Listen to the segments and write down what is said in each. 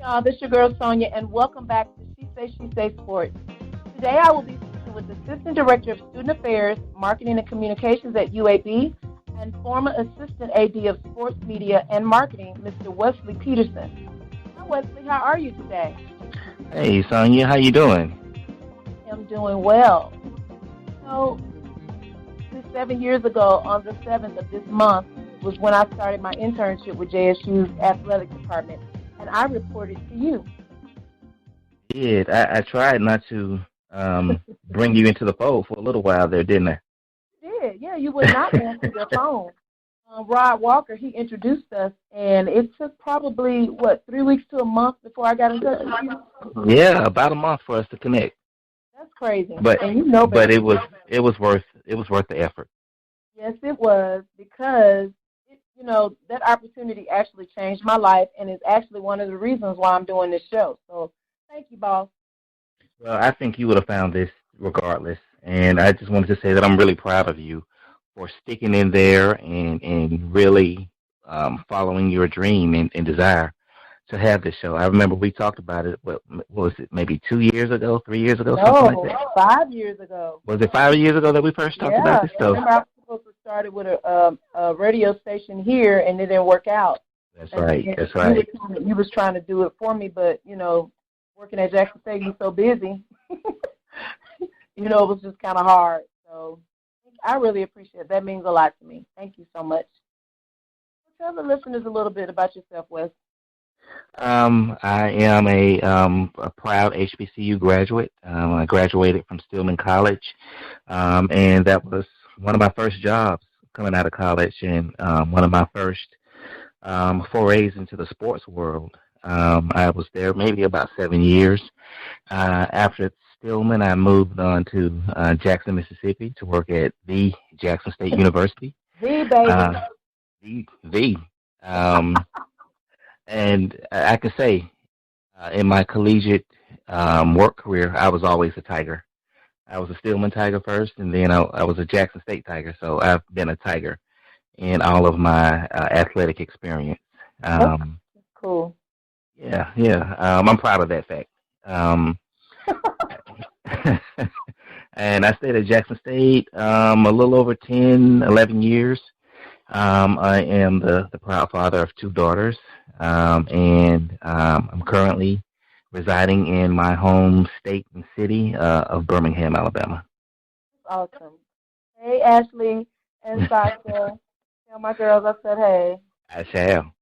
Y'all, this is your girl Sonia, and welcome back to She Say Sports. Today I will be speaking with Assistant Director of Student Affairs, Marketing and Communications at UAB, and former Assistant AD of Sports Media and Marketing, Mr. Wesley Peterson. Hi, Wesley. How are you today? Hey, Sonia. How you doing? I'm doing well. So, 7 years ago, on the 7th of this month, was when I started my internship with JSU's athletic department, and I reported to you. I tried not to bring you into the fold for a little while there, didn't I? You did, yeah. You would not answer your phone. Rod Walker, he introduced us, and it took probably, 3 weeks to a month before I got in touch with you? Yeah, about a month for us to connect. That's crazy. But and you know better. But it was worth the effort. Yes, it was, because that opportunity actually changed my life, and is actually one of the reasons why I'm doing this show. So thank you, boss. Well, I think you would have found this regardless, and I just wanted to say that I'm really proud of you for sticking in there and really following your dream and desire to have this show. I remember we talked about it, what was it, maybe 2 years ago, 3 years ago, something like that? 5 years ago. Was it 5 years ago that we first talked about this? So, remember, I was supposed to start it with a radio station here, and it didn't work out. That's right. You was trying to do it for me, but, working at Jackson State, you're so busy. It was just kind of hard. So I really appreciate it. That means a lot to me. Thank you so much. Tell the listeners a little bit about yourself, Wes. I am a proud HBCU graduate. I graduated from Stillman College, and that was one of my first jobs coming out of college, and one of my first forays into the sports world. I was there maybe about 7 years. After Stillman, I moved on to Jackson, Mississippi, to work at the Jackson State University. The baby. And I can say, in my collegiate work career, I was always a Tiger. I was a Stillman Tiger first, and then I was a Jackson State Tiger. So I've been a Tiger in all of my athletic experience. That's cool. Yeah. I'm proud of that fact. And I stayed at Jackson State a little over 10, 11 years. I am the proud father of 2 daughters, and I'm currently residing in my home state and city of Birmingham, Alabama. Awesome. Hey, Ashley and Sasha. Tell my girls I said hey. I shall.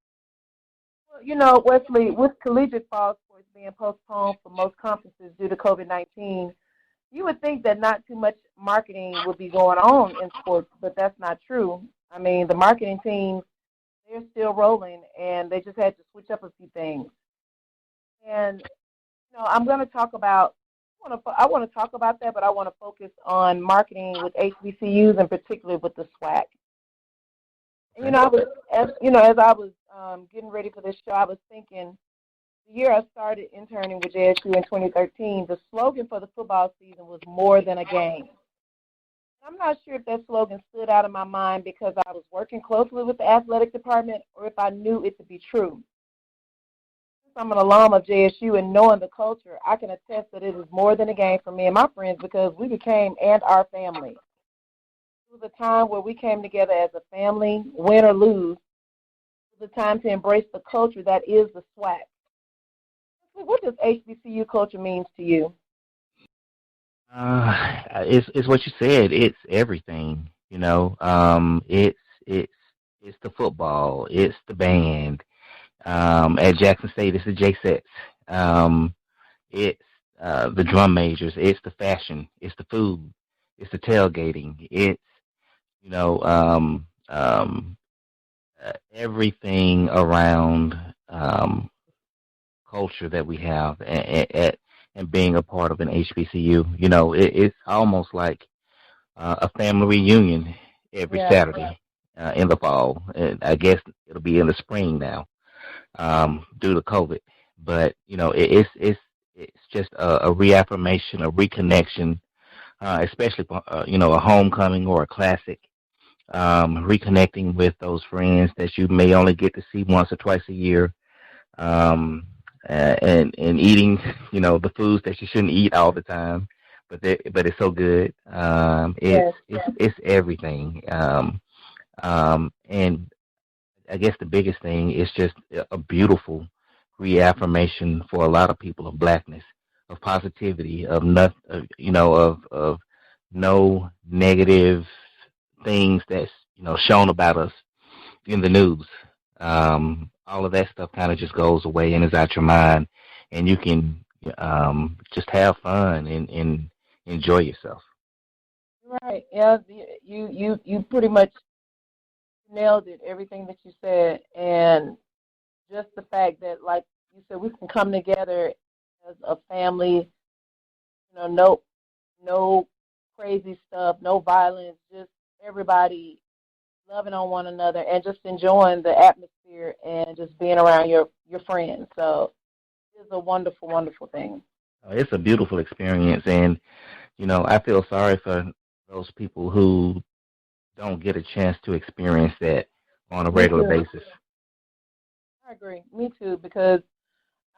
Well, Wesley, with collegiate fall sports being postponed for most conferences due to COVID-19, you would think that not too much marketing would be going on in sports, but that's not true. I mean, the marketing teams, they're still rolling, and they just had to switch up a few things. And, I'm going to talk about, I want to talk about that, but I want to focus on marketing with HBCUs, and particularly with the SWAC. And, as I was getting ready for this show, I was thinking, the year I started interning with JSU in 2013, the slogan for the football season was more than a game. I'm not sure if that slogan stood out in my mind because I was working closely with the athletic department, or if I knew it to be true. Since I'm an alum of JSU and knowing the culture, I can attest that it is more than a game for me and my friends, because we became and our family. It was a time where we came together as a family, win or lose. It was a time to embrace the culture that is the SWAC. What does HBCU culture mean to you? It's what you said. It's everything. It's the football. It's the band. At Jackson State, it's the J-Sets. It's the drum majors. It's the fashion. It's the food. It's the tailgating. It's everything around culture that we have and being a part of an HBCU. It's almost like a family reunion every Saturday in the fall. And I guess it'll be in the spring now due to COVID. But, it's just a reaffirmation, a reconnection, especially, a homecoming or a classic, reconnecting with those friends that you may only get to see once or twice a year. and eating, the foods that you shouldn't eat all the time, but it's so good. Yes. It's everything. And I guess the biggest thing is just a beautiful reaffirmation for a lot of people of blackness, of positivity, of not, of no negative things that's shown about us in the news. All of that stuff kind of just goes away and is out your mind, and you can just have fun and enjoy yourself. Right. Yeah. You pretty much nailed it. Everything that you said, and just the fact that, like you said, we can come together as a family. No crazy stuff, no violence, just everybody loving on one another and just enjoying the atmosphere and just being around your friends. So it's a wonderful, wonderful thing. It's a beautiful experience, and I feel sorry for those people who don't get a chance to experience that on a Me regular too. basis. I agree. Me too, because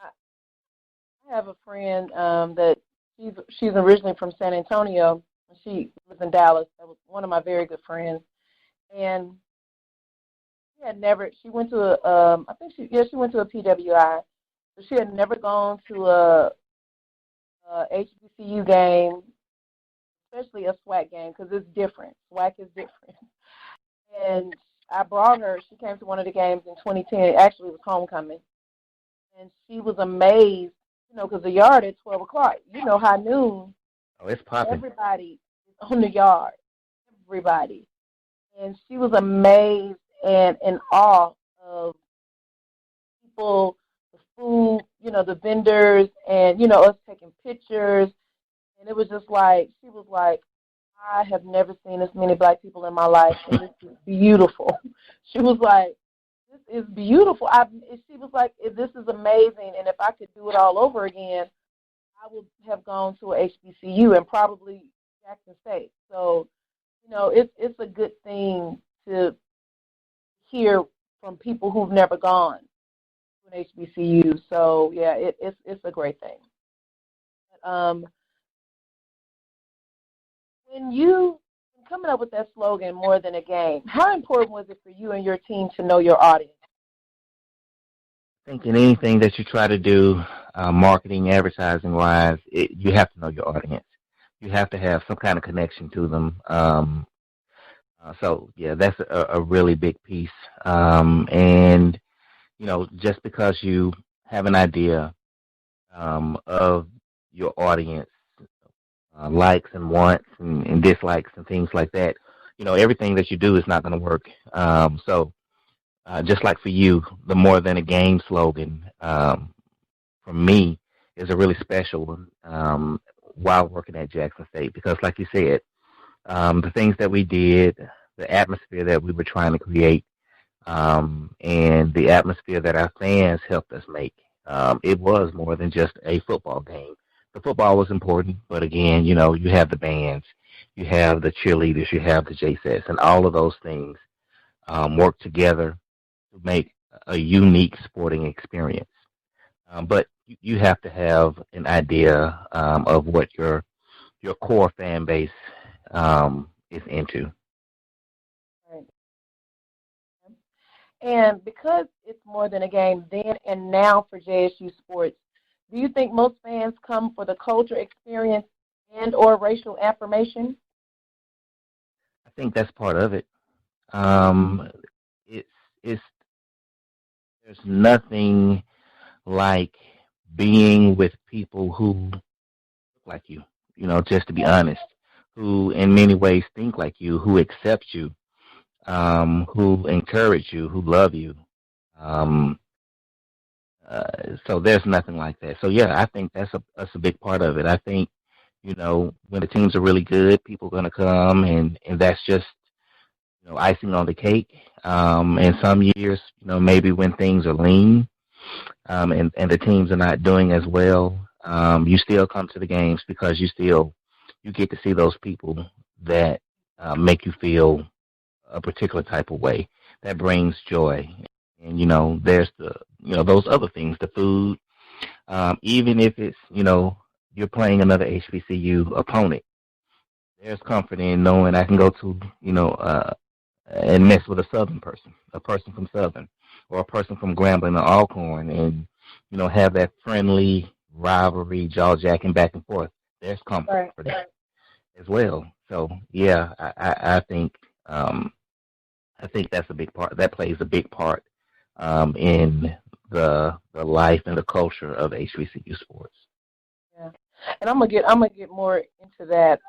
I have a friend that she's originally from San Antonio. She lives in Dallas. That was one of my very good friends, and she had never. She went to a. I think she went to a PWI. So she had never gone to a HBCU game, especially a SWAC game, because it's different. SWAC is different. And I brought her. She came to one of the games in 2010. Actually, it was homecoming, and she was amazed. Because the yard at 12 o'clock. High noon. Oh, it's popping. Everybody is on the yard. Everybody. And she was amazed and in awe of people, the food, the vendors, and, us taking pictures. And it was just like, she was like, I have never seen as many black people in my life, and this is beautiful. She was like, this is beautiful. She was like, this is amazing, and if I could do it all over again, I would have gone to a HBCU and probably Jackson State. So, it's a good thing to hear from people who've never gone to an HBCU. So, yeah, it's a great thing. But, when you coming up with that slogan, more than a game, how important was it for you and your team to know your audience? I think in anything that you try to do, marketing, advertising wise, you have to know your audience. You have to have some kind of connection to them. So yeah, that's a really big piece. And just because you have an idea of your audience, likes and wants and dislikes and things like that, everything that you do is not going to work. So just like for you, the more than a game slogan, for me, is a really special one while working at Jackson State because, like you said, the things that we did, the atmosphere that we were trying to create, and the atmosphere that our fans helped us make, it was more than just a football game. The football was important, but again, you have the bands, you have the cheerleaders, you have the J-sets, and all of those things work together to make a unique sporting experience. But you have to have an idea of what your core fan base is into. Right. And because it's more than a game then and now for JSU Sports, do you think most fans come for the culture experience and or racial affirmation? I think that's part of it. It's there's nothing like being with people who look like you, just to be honest, who in many ways think like you, who accept you, who encourage you, who love you. Um, so there's nothing like that. So yeah, I think that's a big part of it. I think when the teams are really good, people are going to come, and that's just icing on the cake. And some years, maybe when things are lean, and the teams are not doing as well, you still come to the games because you get to see those people that make you feel a particular type of way that brings joy. And there's those other things, the food, even if it's, you're playing another HBCU opponent. There's comfort in knowing I can go to, and mess with a person from Southern, or a person from Grambling or Alcorn, and have that friendly rivalry, jaw jacking back and forth. There's comfort for that as well. So yeah, I think that's a big part. That plays a big part in the life and the culture of HBCU sports. Yeah, and I'm gonna get more into that.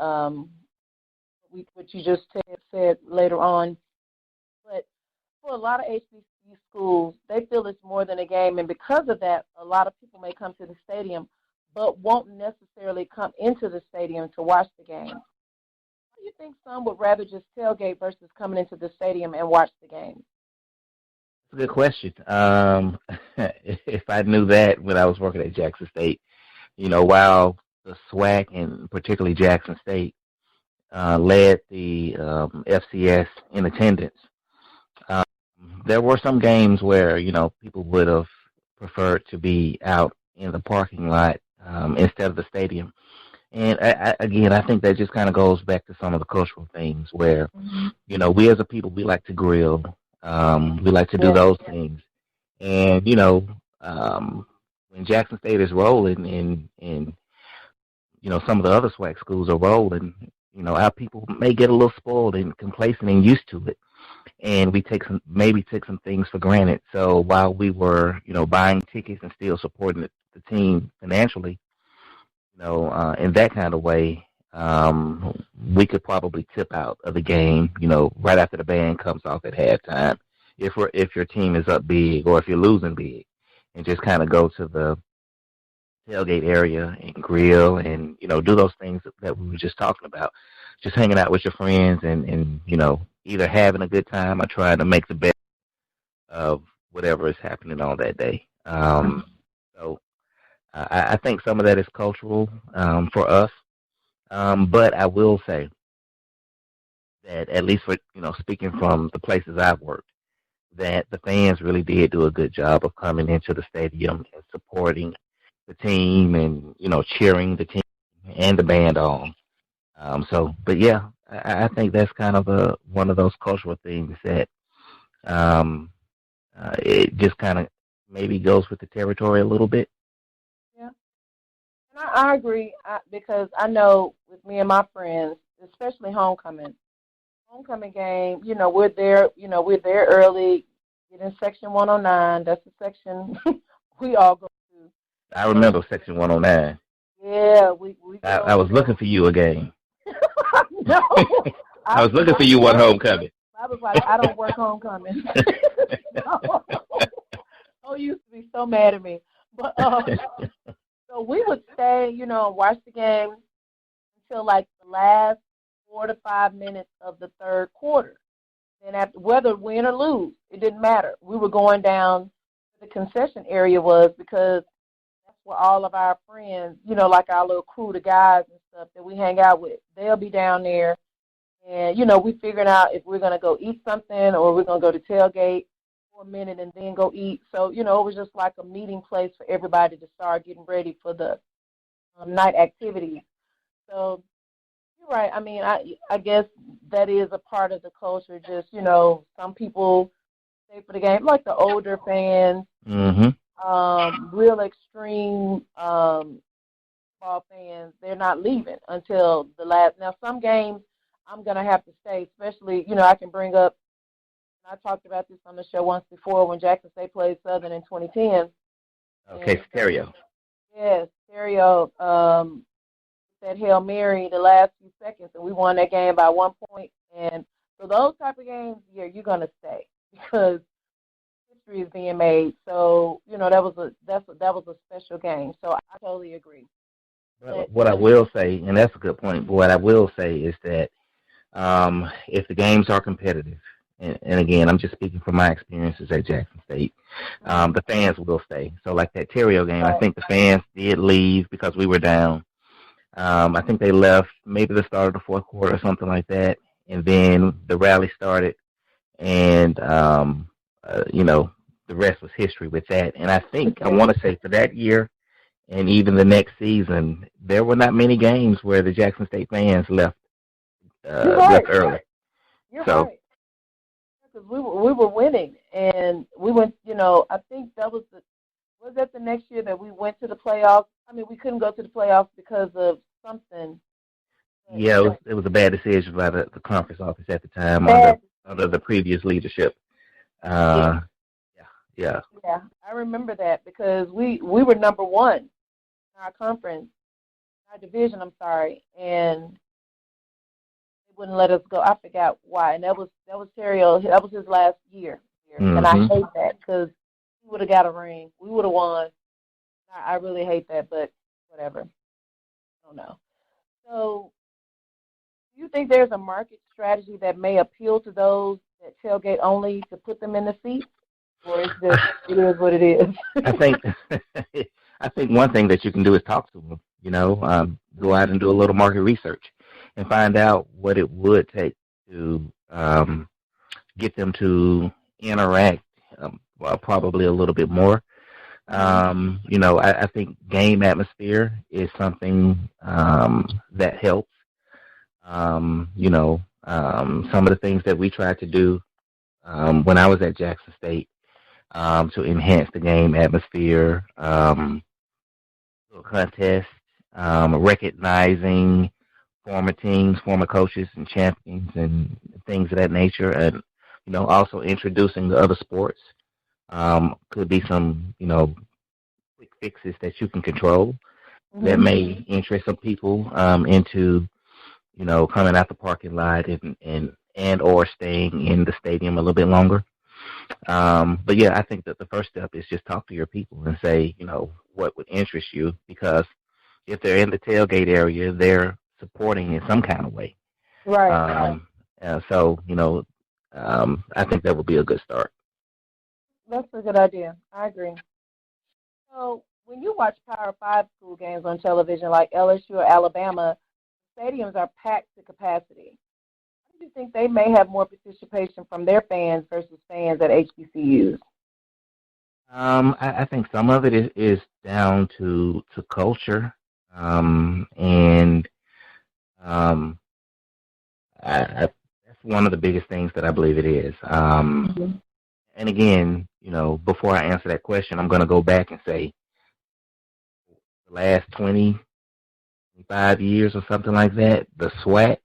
What you just said later on, but for a lot of HBCU schools, they feel it's more than a game, and because of that, a lot of people may come to the stadium, but won't necessarily come into the stadium to watch the game. Do you think some would rather just tailgate versus coming into the stadium and watch the game? That's a good question. If I knew that when I was working at Jackson State, while the SWAC and particularly Jackson State led the FCS in attendance, there were some games where people would have preferred to be out in the parking lot instead of the stadium. And I think that just kind of goes back to some of the cultural things where, we as a people, we like to grill. We like to do those things. And, when Jackson State is rolling and some of the other SWAC schools are rolling, our people may get a little spoiled and complacent and used to it. And we take some things for granted. So while we were, buying tickets and still supporting the team financially, in that kind of way, we could probably tip out of the game, right after the band comes off at halftime, if your team is up big or if you're losing big, and just kind of go to the tailgate area and grill and do those things that we were just talking about, just hanging out with your friends and either having a good time or trying to make the best of whatever is happening on that day. So I think some of that is cultural for us. But I will say that at least for, speaking from the places I've worked, that the fans really did do a good job of coming into the stadium and supporting the team and, cheering the team and the band on. But yeah, I think that's kind of one of those cultural things that it just kind of maybe goes with the territory a little bit. And I agree because I know with me and my friends, especially homecoming game, we're there early, get in section 109. That's the section we all go to. I remember section 109. Yeah, I was looking for you a game. No. I was looking for you one homecoming. I was like, I don't work homecoming. No. Oh, you used to be so mad at me. But so we would stay, and watch the game until like the last 4 to 5 minutes of the third quarter. And after, whether win or lose, it didn't matter. We were going down to the concession area because that's where all of our friends, like our little crew, the guys and stuff that we hang out with, they'll be down there. And, we figuring out if we're going to go eat something or we're going to go to tailgate for a minute and then go eat. So, it was just like a meeting place for everybody to start getting ready for the night activities. So you're right. I mean, I guess that is a part of the culture. Just, some people stay for the game, like the older fans, real extreme ball fans, they're not leaving until the last. Now, some games I'm going to have to stay, especially, I can bring up, I talked about this on the show once before when Jackson State played Southern in 2010. Okay, Stereo. Yes, Stereo, that Hail Mary the last few seconds, and we won that game by 1 point. And so those type of games, yeah, you're going to stay because history is being made. So, that was a special game. So I totally agree. What I will say, and that's a good point, but what I will say is that if the games are competitive, and again, I'm just speaking from my experiences at Jackson State, the fans will stay. So like that Terrio game, I think the fans did leave because we were down. I think they left maybe the start of the fourth quarter or something like that, and then the rally started, and, the rest was history with that. And I think, I want to say for that year, and even the next season, there were not many games where the Jackson State fans left You're right. early. You're So right. Because we were winning, and we went. I think was that the next year that we went to the playoffs. I mean, we couldn't go to the playoffs because of something. yeah, it was a bad decision by the conference office at the time under the previous leadership. Yeah. Yeah. Yeah, I remember that because we were number one in our conference, our division. I'm sorry, and they wouldn't let us go. I forgot why, and that was Terrio. That was his last year here, and I hate that because we would have got a ring. We would have won. I really hate that, but whatever. I don't know. So, do you think there's a market strategy that may appeal to those that tailgate only to put them in the seats? Or it's just, it is what it is. I think one thing that you can do is talk to them. Go out and do a little market research and find out what it would take to get them to interact, probably a little bit more. I think game atmosphere is something that helps. Some of the things that we tried to do when I was at Jackson State. To enhance the game atmosphere, contest, recognizing former teams, former coaches, and champions, and things of that nature, and also introducing the other sports. Could be some quick fixes that you can control that may interest some people into coming out the parking lot and or staying in the stadium a little bit longer. But yeah, I think that the first step is just talk to your people and say, what would interest you, because if they're in the tailgate area, they're supporting in some kind of way. Right. So, I think that would be a good start. That's a good idea. I agree. So when you watch Power 5 school games on television like LSU or Alabama, stadiums are packed to capacity. Do you think they may have more participation from their fans versus fans at HBCUs? I think some of it is down to culture, and that's one of the biggest things that I believe it is. And again, before I answer that question, I'm going to go back and say the last 25 years or something like that, the SWAC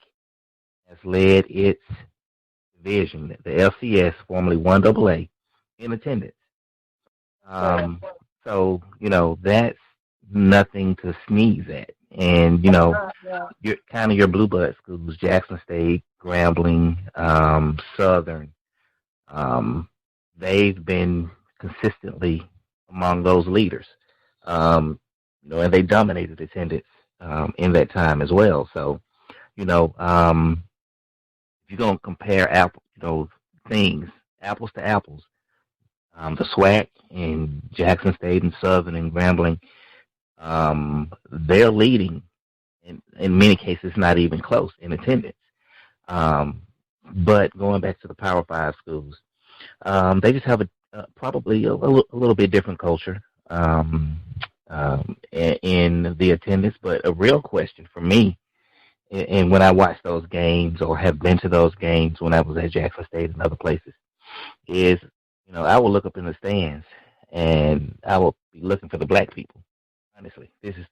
has led its division, the LCS, formerly 1AA, in attendance. So, that's nothing to sneeze at. And, your blue blood schools, Jackson State, Grambling, Southern, they've been consistently among those leaders. And they dominated attendance in that time as well. So, if you're going to compare things, apples to apples, the SWAC and Jackson State and Southern and Grambling, they're leading, in many cases, not even close in attendance. But going back to the Power 5 schools, they just have probably a little bit different culture in the attendance. But a real question for me, and when I watch those games or have been to those games when I was at Jackson State and other places, is, I will look up in the stands and I will be looking for the black people. Honestly, this is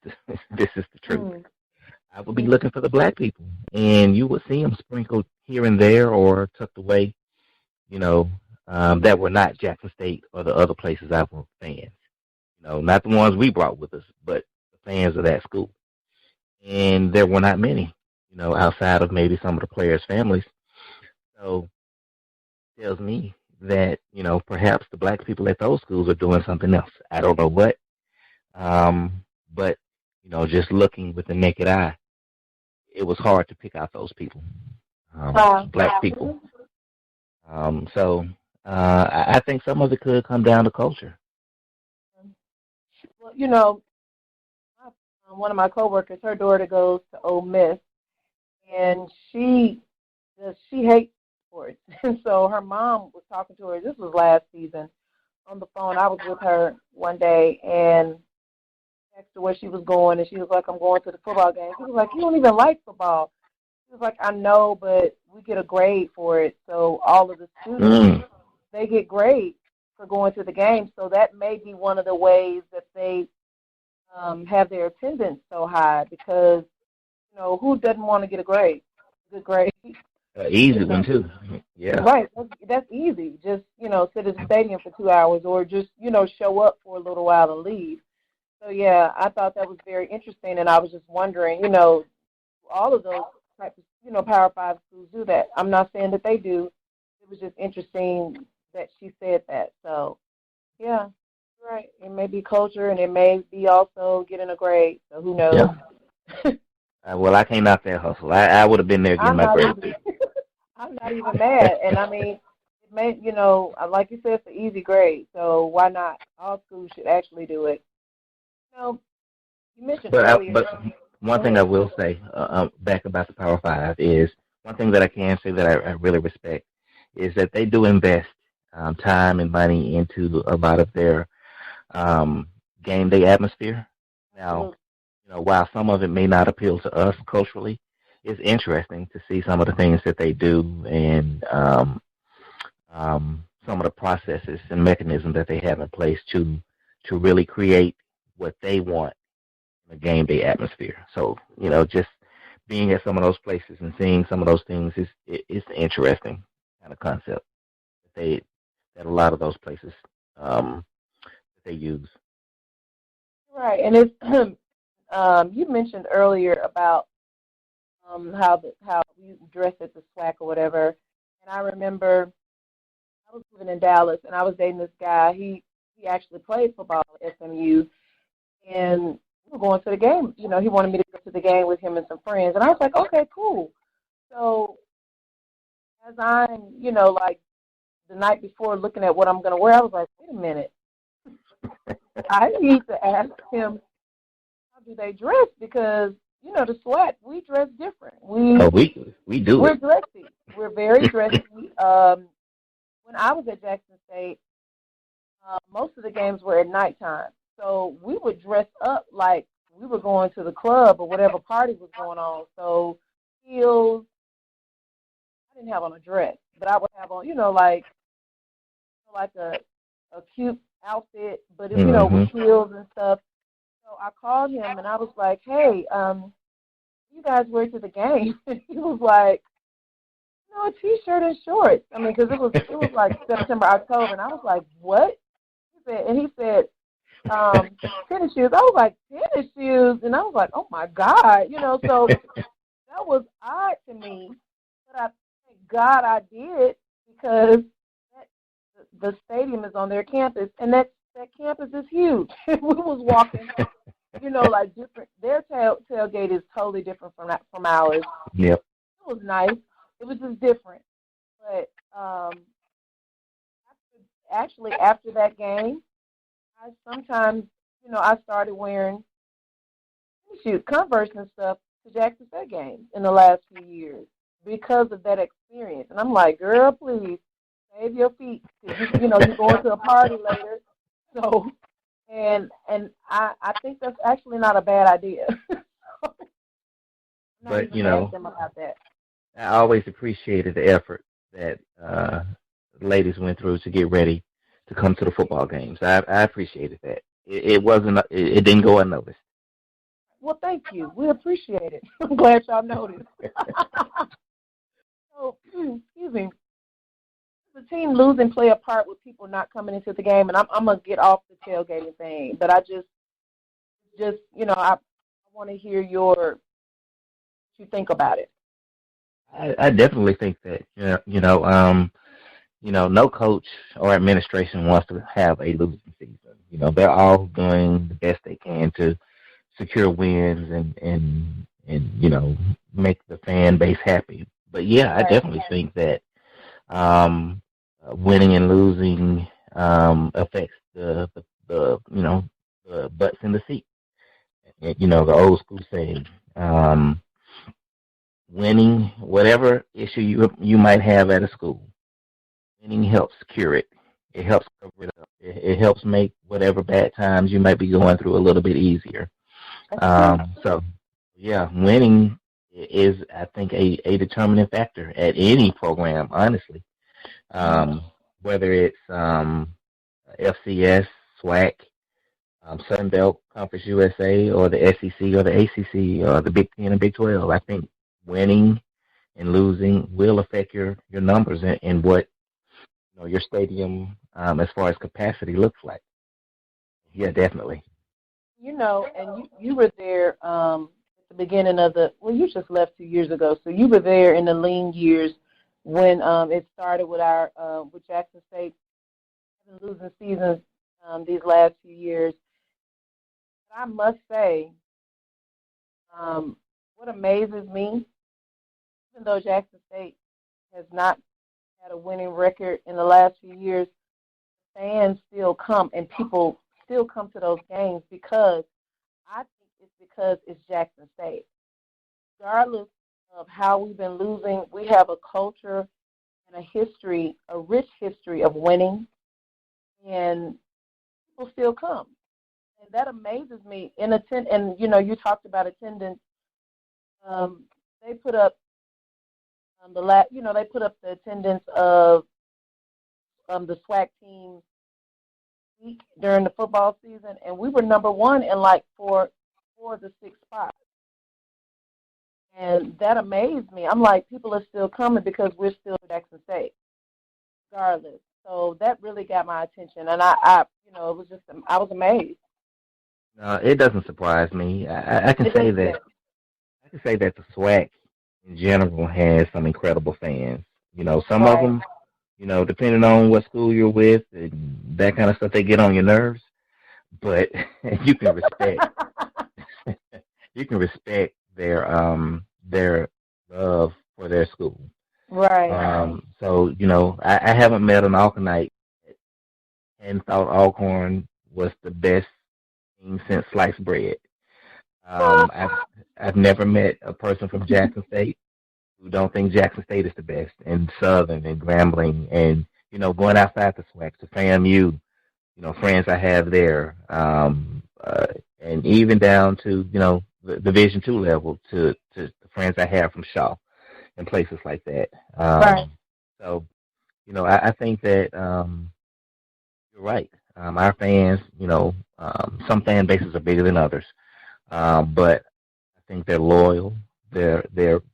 the truth. I will be looking for the black people, and you will see them sprinkled here and there or tucked away, that were not Jackson State or the other places I were fans. Not the ones we brought with us, but the fans of that school. And there were not many, outside of maybe some of the players' families. So it tells me that, perhaps the black people at those schools are doing something else. I don't know what. But, just looking with the naked eye, it was hard to pick out those people, black people. So I think some of it could come down to culture. Well, one of my coworkers, her daughter goes to Ole Miss, and she hates sports. And so her mom was talking to her. This was last season on the phone. I was with her one day and her where she was going, and she was like, I'm going to the football game. She was like, you don't even like football. She was like, I know, but we get a grade for it. So all of the students, they get grades for going to the game. So that may be one of the ways that they have their attendance so high because, who doesn't want to get a grade? Good grade. Easy one, too. Yeah. Right. That's easy. Just, sit at the stadium for 2 hours or just, show up for a little while and leave. So, yeah, I thought that was very interesting, and I was just wondering, all of those types of, Power 5 schools do that. I'm not saying that they do. It was just interesting that she said that. So, yeah, right. It may be culture, and it may be also getting a grade. So who knows? Yeah. Well, I can't knock that hustle. I would have been there getting my grade. I'm not even mad. And, I mean, it may, like you said, it's an easy grade. So why not? All schools should actually do it. You mentioned earlier. But one thing I will say back about the Power 5 is one thing that I can say that I really respect is that they do invest time and money into a lot of their game day atmosphere. Now, while some of it may not appeal to us culturally, it's interesting to see some of the things that they do and some of the processes and mechanisms that they have in place to really create what they want in a game day atmosphere. So, just being at some of those places and seeing some of those things is an interesting kind of concept that a lot of those places that they use. Right, and it's you mentioned earlier about how you dress at the SWAC or whatever, and I remember I was living in Dallas and I was dating this guy. He actually played football at SMU, and we were going to the game. He wanted me to go to the game with him and some friends, and I was like, okay, cool. So as I'm, like the night before looking at what I'm going to wear, I was like, wait a minute. I need to ask him, how do they dress? Because, the SWAT, we dress different. We do. We're dressy. We're very dressy. When I was at Jackson State, most of the games were at nighttime. So we would dress up like we were going to the club or whatever party was going on. So heels, I didn't have on a dress, but I would have on, like a cute outfit, but with heels and stuff. So I called him and I was like, hey, you guys wear to the game? And he was like, a T-shirt and shorts. I mean, because it was like September, October, and I was like, what? He said, tennis shoes. I was like, tennis shoes? And I was like, oh my God, so that was odd to me. But I thank God I did because the stadium is on their campus, and that campus is huge. We was walking, like different. Their tailgate is totally different from ours. Yep. It was nice. It was just different. But after that game, I sometimes, I started wearing Converse and stuff to Jackson State games in the last few years because of that experience. And I'm like, girl, please save your feet because you're going to a party later. So, and I think that's actually not a bad idea. But them about that. I always appreciated the effort that ladies went through to get ready to come to the football games. I appreciated that. It didn't go unnoticed. Well, thank you. We appreciate it. I'm glad y'all noticed. So, excuse me. Does the team losing play a part with people not coming into the game? And I'm going to get off the tailgating thing, but I just I want to hear what you think about it. I definitely think that no coach or administration wants to have a losing season. They're all doing the best they can to secure wins and make the fan base happy. But yeah, I definitely think that winning and losing affects the butts in the seat. The old school saying. Winning, whatever issue you might have at a school, winning helps cure it. It helps cover it up. It helps make whatever bad times you might be going through a little bit easier. That's true. So, yeah, winning is, I think, a determining factor at any program, honestly. Mm-hmm. Whether it's FCS, SWAC, Sun Belt Conference USA, or the SEC, or the ACC, or the Big Ten and Big 12. I think winning and losing will affect your numbers and what your stadium, as far as capacity, looks like. Yeah, definitely. And you were there at the beginning of you just left 2 years ago, so you were there in the lean years when it started with with Jackson State having losing seasons these last few years. But I must say, what amazes me, even though Jackson State has not had a winning record in the last few years, fans still come and people still come to those games because I think it's because it's Jackson State. Regardless of how we've been losing, we have a culture and a history, a rich history of winning, and people still come. And that amazes me. You talked about attendance. Um, they put up they put up the attendance of the SWAC team week during the football season, and we were number one in like four of the six spots. And that amazed me. I'm like, people are still coming because we're still Jackson State, regardless. So that really got my attention, and it was just I was amazed. It doesn't surprise me. I can It say doesn't. that the SWAC in general has some incredible fans. Some of Right. them, depending on what school you're with, and that kind of stuff, they get on your nerves. But you can respect you can respect their love for their school. Right. So I haven't met an Alcornite and thought Alcorn was the best thing since sliced bread. I've never met a person from Jackson State who don't think Jackson State is the best, and Southern and Grambling, and going outside the SWAC to FAMU, friends I have there, and even down to the Division two level to the friends I have from Shaw and places like that. Right. So I think that you're right. Our fans, some fan bases are bigger than others, but I think they're loyal. They're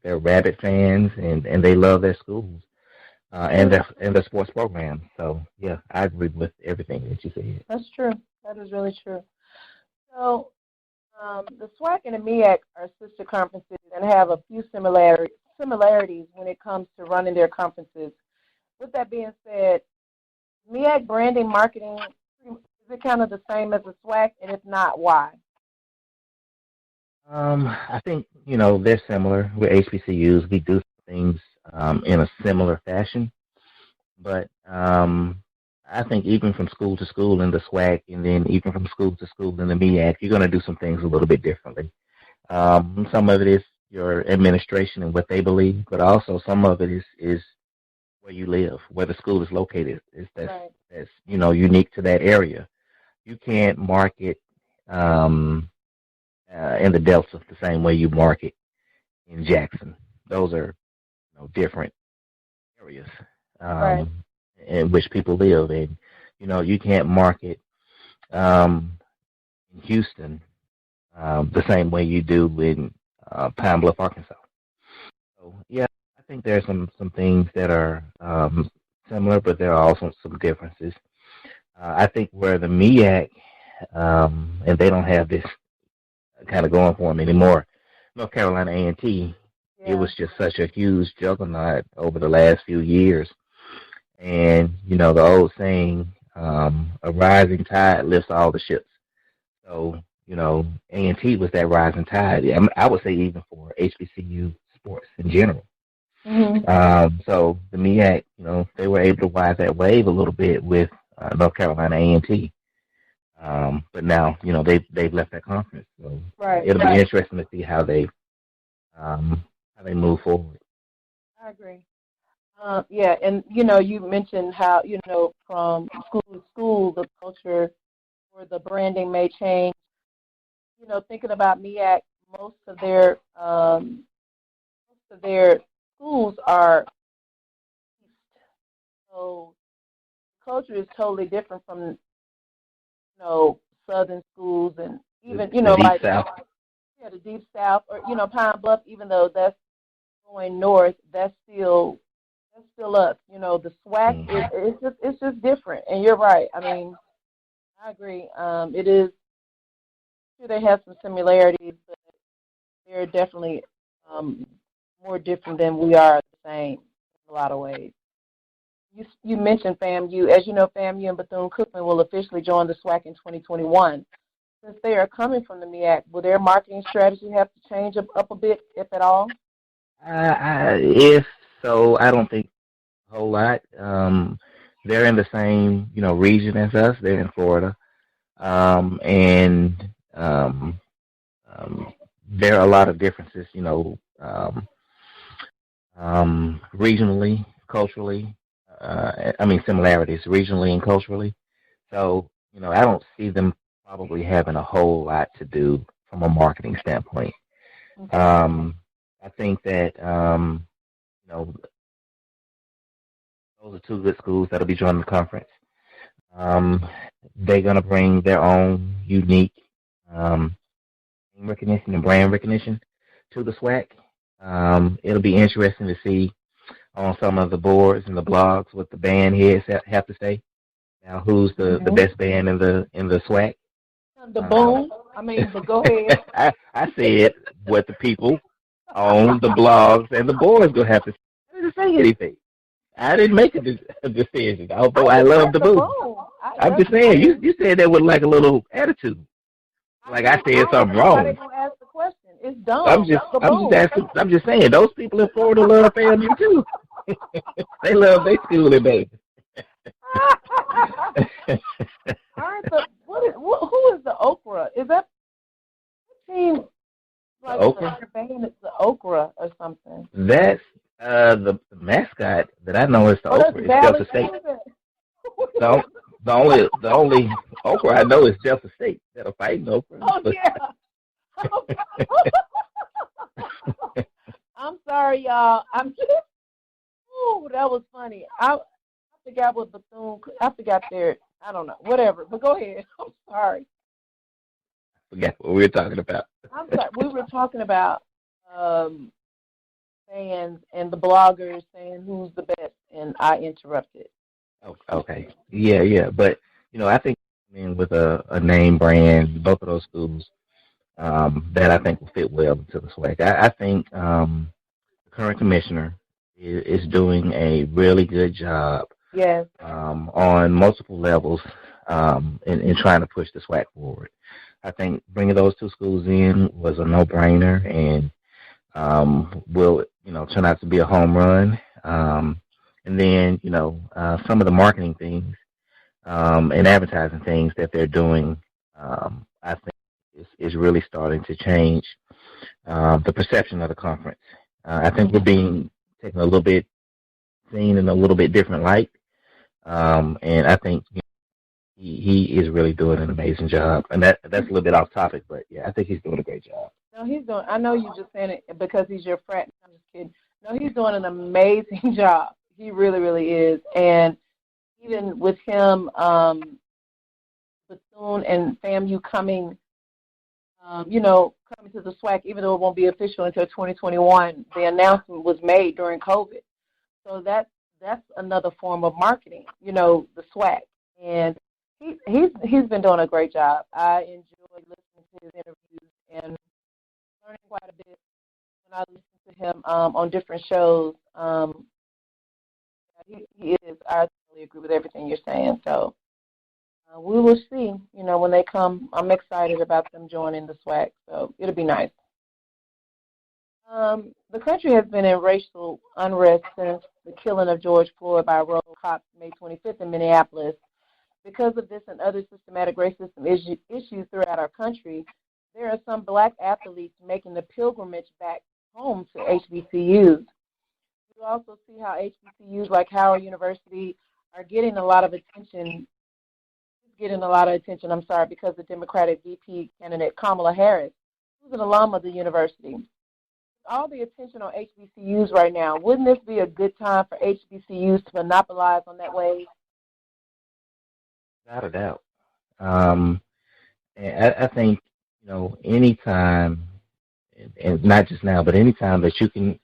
rabid fans, and they love their schools, and their sports programs. So yeah, I agree with everything that you said. That's true. That is really true. So the SWAC and the MEAC are sister conferences and have a few similarities when it comes to running their conferences. With that being said, MEAC branding marketing, is it kind of the same as the SWAC? And if not, why? I think they're similar. We're HBCUs. We do things in a similar fashion, but I think even from school to school in the SWAC, and then even from school to school in the MEAC, you're going to do some things a little bit differently. Some of it is your administration and what they believe, but also some of it is where you live, where the school is located. Right. That's unique to that area. You can't market in the Delta the same way you market in Jackson. Those are different areas Right. in which people live, and you can't market um, in Houston the same way you do in Pine Bluff, Arkansas. So yeah, I think there are some things that are similar, but there are also some differences. I think where the MEAC, and they don't have this kind of going for them anymore. North Carolina A&T, it was just such a huge juggernaut over the last few years. And, the old saying, a rising tide lifts all the ships. So, A&T was that rising tide. I would say even for HBCU sports in general. Mm-hmm. So the MEAC, they were able to ride that wave a little bit with North Carolina A&T. But now, they've left that conference. So Right. it'll be interesting to see how they move forward. I agree. Yeah, and you mentioned how from school to school the culture or the branding may change. thinking about MEAC, most of their schools are so culture is totally different from southern schools and even the deep like South. the deep south or Pine Bluff. Even though that's going north, that's still us. The SWAC is Mm-hmm. it's just different. And you're right. I mean, I agree. It is true they have some similarities, but they're definitely more different than we are the same in a lot of ways. You mentioned FAMU. As you know, FAMU and Bethune-Cookman will officially join the SWAC in 2021. Since they are coming from the MEAC, will their marketing strategy have to change up a bit, if at all? If so, I don't think a whole lot. They're in the same, region as us. They're in Florida, and there are a lot of differences, regionally, culturally. Similarities regionally and culturally. So, I don't see them probably having a whole lot to do from a marketing standpoint. Okay. I think that, those are two good schools that'll be joining the conference. They're going to bring their own unique recognition and brand recognition to the SWAC. It'll be interesting to see on some of the boards and the blogs what the band heads have to say. Now, who's the best band in the SWAC? The boom. Go ahead. I said what the people on the blogs and the boards gonna have to say. I didn't say anything. I didn't make a decision, although I love the boom. I'm just saying, you said that with like a little attitude. Like I said something wrong. I gonna ask the question. It's dumb. I'm just asking. I'm just saying, those people in Florida love FAMU too. They love their school and baby. All right, so who is the Okra? Is that team like the band? It's the Okra or something. That's the mascot that I know is the Okra. It's Delta State. The only Okra I know is Delta State that are fighting Okra. Oh yeah. I'm sorry, y'all. That was funny. I forgot what Bethune. I forgot their. I don't know. Whatever. But go ahead. I'm sorry. I forgot what we were talking about. I'm sorry. We were talking about fans and the bloggers saying who's the best, and I interrupted. Okay. Yeah. But I think with a name brand, both of those schools that I think will fit well into the SWAC. I think the current commissioner is doing a really good job. Yes. On multiple levels in trying to push the SWAC forward. I think bringing those two schools in was a no-brainer and will turn out to be a home run. And then some of the marketing things and advertising things that they're doing, I think is really starting to change the perception of the conference. I think we're being taken a little bit seen in a little bit different light. And I think he is really doing an amazing job. And that's a little bit off topic, but yeah, I think he's doing a great job. No, he's doing. I know you just saying it because he's your friend. I'm just kidding. No, he's doing an amazing job. He really, really is. And even with him, Bethune and FAMU coming, coming to the SWAC, even though it won't be official until 2021, the announcement was made during COVID. So that's another form of marketing, the SWAC. And he's been doing a great job. I enjoy listening to his interviews and learning quite a bit when I listen to him on different shows. He is. I totally agree with everything you're saying. So we will see. When they come, I'm excited about them joining the SWAC. So it'll be nice. The country has been in racial unrest since the killing of George Floyd by rogue cops May 25th in Minneapolis. Because of this and other systematic racism issues throughout our country, there are some black athletes making the pilgrimage back home to HBCUs. You also see how HBCUs like Howard University are getting a lot of attention getting a lot of attention, I'm sorry, because the Democratic VP candidate Kamala Harris, who's an alum of the university. All the attention on HBCUs right now, wouldn't this be a good time for HBCUs to monopolize on that wave? Without a doubt. And I think, anytime, and not just now, but anytime that you can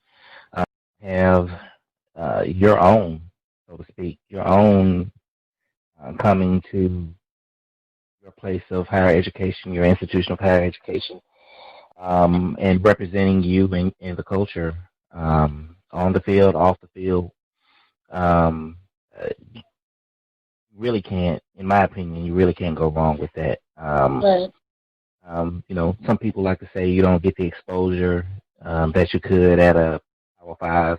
have your own, so to speak, your own coming to your place of higher education, your institution of higher education, and representing you in the culture, on the field, off the field, you really can't, in my opinion, you really can't go wrong with that. Right. Some people like to say you don't get the exposure that you could at a Power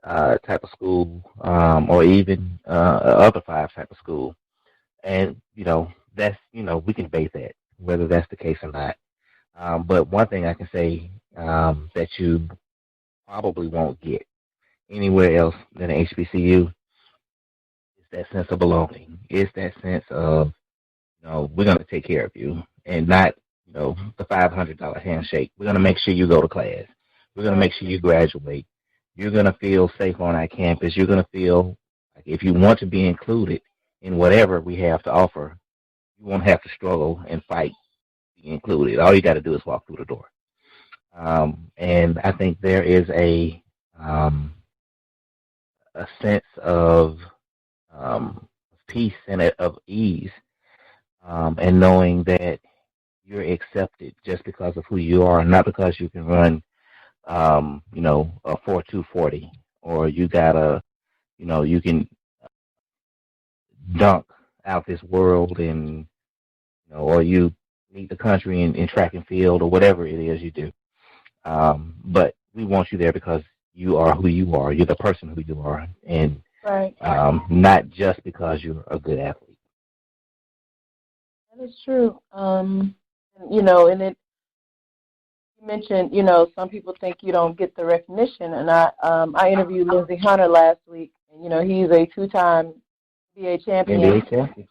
5 type of school, or even other 5 type of school. And, that's, we can debate that, whether that's the case or not. But one thing I can say that you probably won't get anywhere else than an HBCU is that sense of belonging. It's that sense of, we're going to take care of you, and not, the $500 handshake. We're going to make sure you go to class. We're going to make sure you graduate. You're going to feel safe on our campus. You're going to feel like if you want to be included in whatever we have to offer, you won't have to struggle and fight to be included. All you got to do is walk through the door. And I think there is a sense of peace and of ease, and knowing that you're accepted just because of who you are, not because you can run, a 4.240, or you got you can dunk out this world, and or you lead the country in track and field, or whatever it is you do. But we want you there because you are who you are. You're the person who you are, and Right. Not just because you're a good athlete. That is true. And it, you mentioned, some people think you don't get the recognition, and I interviewed Lindsey Hunter last week, and he's a 2-time NBA champion. NBA champion.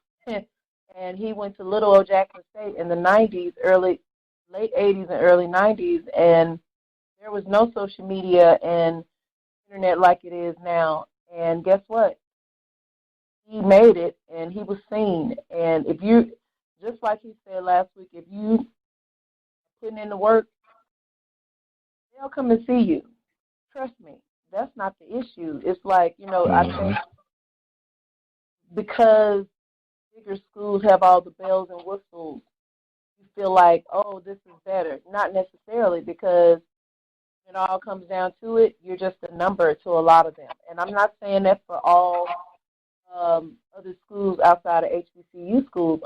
And he went to Little Old Jackson State in the 90s, late 80s and early 90s, and there was no social media and internet like it is now. And guess what? He made it, and he was seen. And if you, just like he said last week, if you putting in the work, they'll come and see you. Trust me, that's not the issue. It's like, I think because bigger schools have all the bells and whistles, you feel like, oh, this is better. Not necessarily, because when it all comes down to it, you're just a number to a lot of them. And I'm not saying that for all other schools outside of HBCU schools,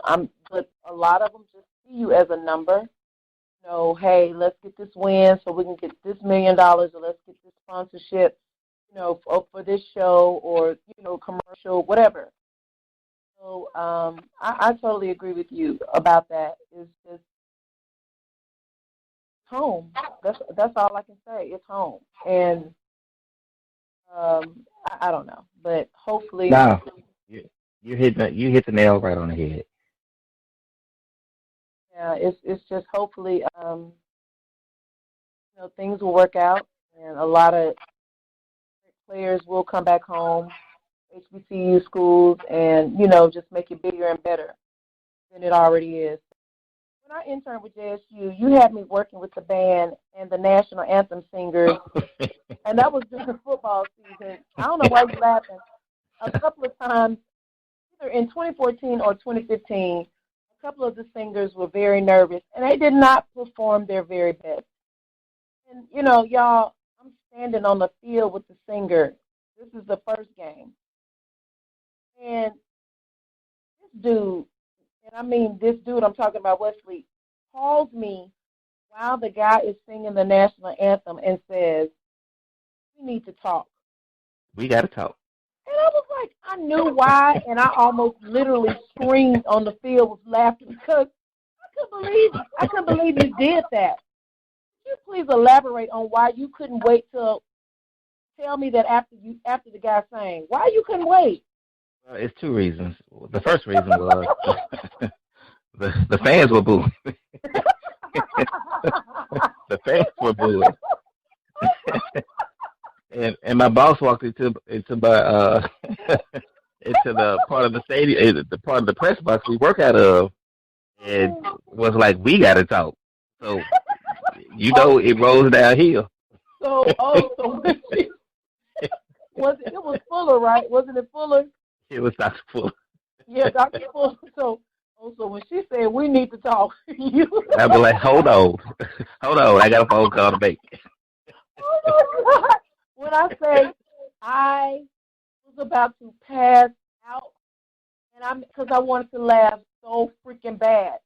but a lot of them just see you as a number. Hey, let's get this win so we can get this $1 million, or let's get this sponsorship, for this show, or, commercial, whatever. So I totally agree with you about that. It's just home. That's all I can say. It's home. And I don't know, but hopefully. No, you hit the nail right on the head. Yeah, it's just hopefully things will work out, and a lot of players will come back home, HBCU schools, and just make it bigger and better than it already is. When I interned with JSU, you had me working with the band and the national anthem singers, and that was during the football season. I don't know why you're laughing. A couple of times, either in 2014 or 2015, a couple of the singers were very nervous, and they did not perform their very best. And, y'all, I'm standing on the field with the singer. This is the first game. And this dude, and I mean this dude, I'm talking about Wesley, calls me while the guy is singing the national anthem and says, we need to talk. We got to talk. And I was like, I knew why, and I almost literally screamed on the field with laughter, because I couldn't believe you did that. Could you please elaborate on why you couldn't wait till tell me that after the guy sang? Why you couldn't wait? It's two reasons. The first reason was the fans were booing. The fans were booing. And my boss walked into my into the part of the stadium, the part of the press box we work out of, and was like, "We got to talk." So it rolls downhill. So when it was Fuller, right? Wasn't it Fuller? It was Dr. Fuller. Yeah, Dr. Fuller. So when she said we need to talk, I was like, hold on, I got a phone call to make. Oh my God. When I say I was about to pass out, and because I wanted to laugh so freaking bad.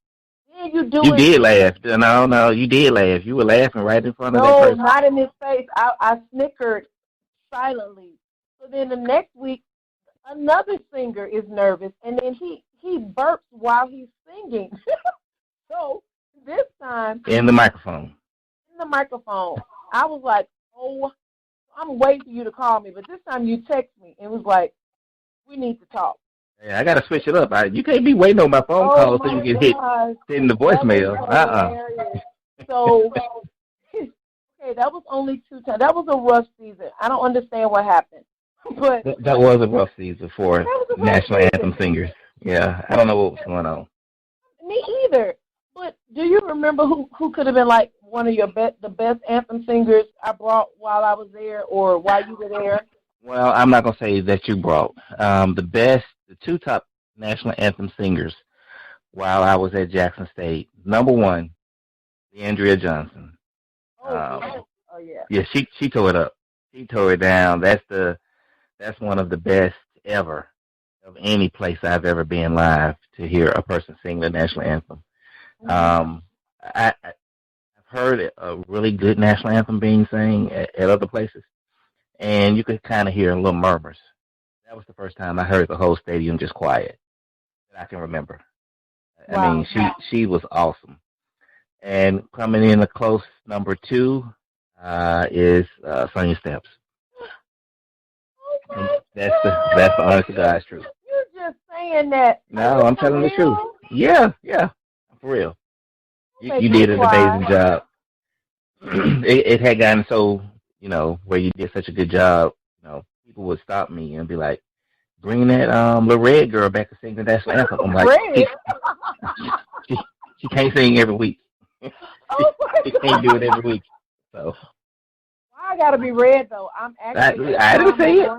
Then you did laugh. No, you did laugh. You were laughing right in front of that person. No, not in his face. I snickered silently. So then the next week, another singer is nervous, and then he burps while he's singing. So this time in the microphone, I was like, "Oh, I'm waiting for you to call me." But this time you text me and was like, "We need to talk." Yeah, I gotta switch it up. You can't be waiting on my phone call so you get hit in the voicemail. So okay, that was only 2 times. That was a rough season. I don't understand what happened. But that was a rough season for national anthem singers. Yeah, I don't know what was going on. Me either. But do you remember who could have been like one of the best anthem singers I brought while I was there or while you were there? Well, I'm not gonna say that you brought the 2 top national anthem singers while I was at Jackson State. Number 1, Andrea Johnson. Oh yeah. Yeah, she tore it up. She tore it down. That's one of the best ever of any place I've ever been live to hear a person sing the national anthem. I've heard a really good national anthem being sang at other places, and you could kind of hear little murmurs. That was the first time I heard the whole stadium just quiet that I can remember. Wow. I mean, she was awesome. And coming in a close number 2 is Sonia Steps. That's the honest to God's truth. You're just saying that. No, I'm telling the truth. Yeah, for real. You did an amazing job. It had gotten so, where you did such a good job, people would stop me and be like, bring that little red girl back to sing the national anthem. I'm like, she can't sing every week. She can't do it every week. So I gotta be red though. I'm actually. I didn't say it.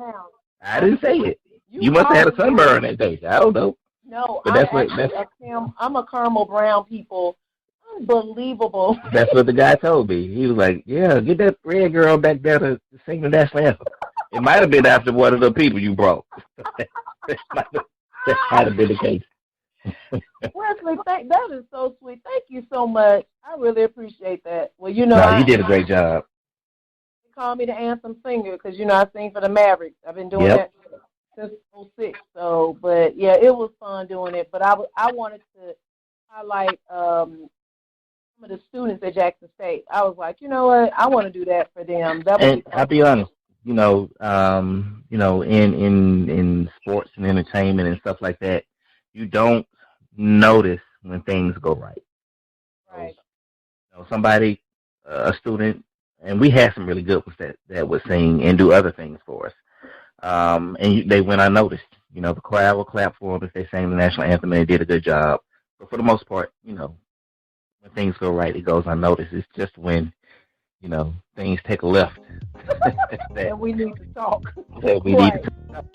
I didn't say it. You must have had a sunburn that day. I don't know. No, but I'm a caramel brown people. Unbelievable. That's what the guy told me. He was like, "Yeah, get that red girl back there to sing the national anthem." It might have been after one of the people you brought. that might have been the case. Wesley, that is so sweet. Thank you so much. I really appreciate that. Well, you did a great job. They call me the anthem singer because I sing for the Mavericks. I've been doing that since '06. So, but yeah, it was fun doing it. But I wanted to highlight some of the students at Jackson State. I was like, you know what? I want to do that for them. And I'll be honest. In sports and entertainment and stuff like that, you don't notice when things go right. Right. Somebody, a student, and we had some really good ones that would sing and do other things for us. And they went unnoticed. The crowd will clap for them if they sang the national anthem and they did a good job. But for the most part, when things go right, it goes unnoticed. It's just when things take a left. And we need to talk. That we need to talk.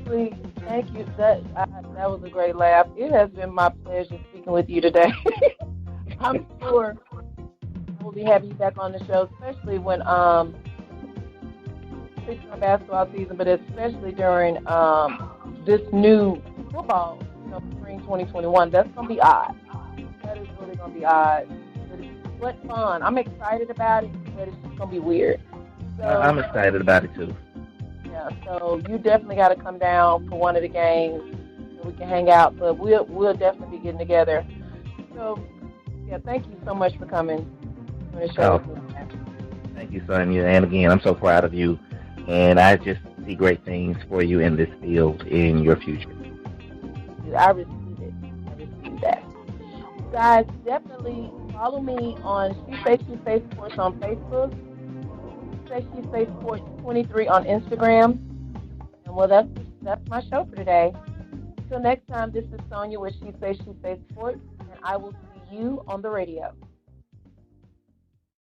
Thank you. That was a great laugh. It has been my pleasure speaking with you today. I'm sure we'll be having you back on the show, especially when fixing our basketball season, but especially during this new football, spring 2021. That's going to be odd. That is really going to be odd. But fun. I'm excited about it, but it's just going to be weird. So, I'm excited about it, too. Yeah, so you definitely got to come down for one of the games so we can hang out, but we'll definitely be getting together. So, yeah, thank you so much for coming on the show. Thank you, Sonia. And again, I'm so proud of you. And I just see great things for you in this field in your future. I received it. I received that. Guys, definitely follow me on She Say Sports on Facebook, She Say Sports 23 on Instagram. And well, that's my show for today. Until next time, this is Sonia with She Say Sports, and I will see you on the radio.